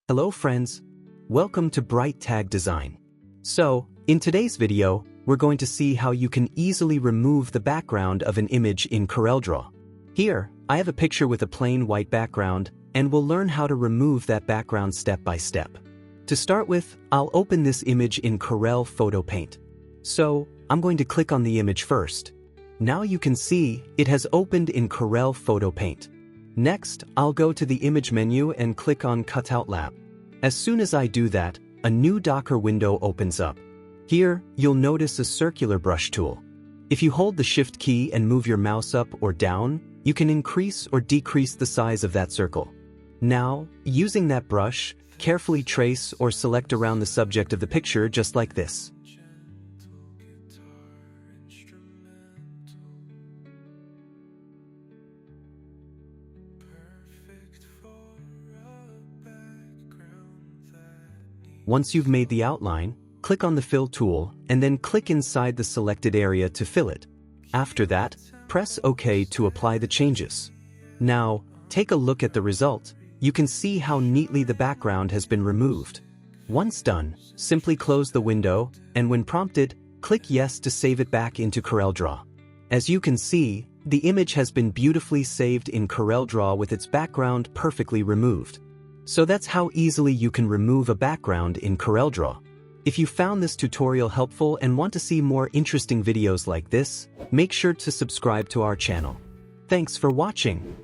Hello friends, welcome to Bright Tag Design. So, in today's video, we're going to see how you can easily remove the background of an image in CorelDRAW. Here, I have a picture with a plain white background, and we'll learn how to remove that background step by step. To start with, I'll open this image in Corel Photo Paint. So, I'm going to click on the image first. Now you can see it has opened in Corel Photo Paint. Next, I'll go to the Image menu and click on Cutout Lab. As soon as I do that, a new Docker window opens up. Here, you'll notice a circular brush tool. If you hold the Shift key and move your mouse up or down, you can increase or decrease the size of that circle. Now, using that brush, carefully trace or select around the subject of the picture just like this. Once you've made the outline, click on the Fill tool and then click inside the selected area to fill it. After that, press OK to apply the changes. Now, take a look at the result. You can see how neatly the background has been removed. Once done, simply close the window, and when prompted, click Yes to save it back into CorelDRAW. As you can see, the image has been beautifully saved in CorelDRAW with its background perfectly removed. So that's how easily you can remove a background in CorelDRAW. If you found this tutorial helpful and want to see more interesting videos like this, make sure to subscribe to our channel. Thanks for watching.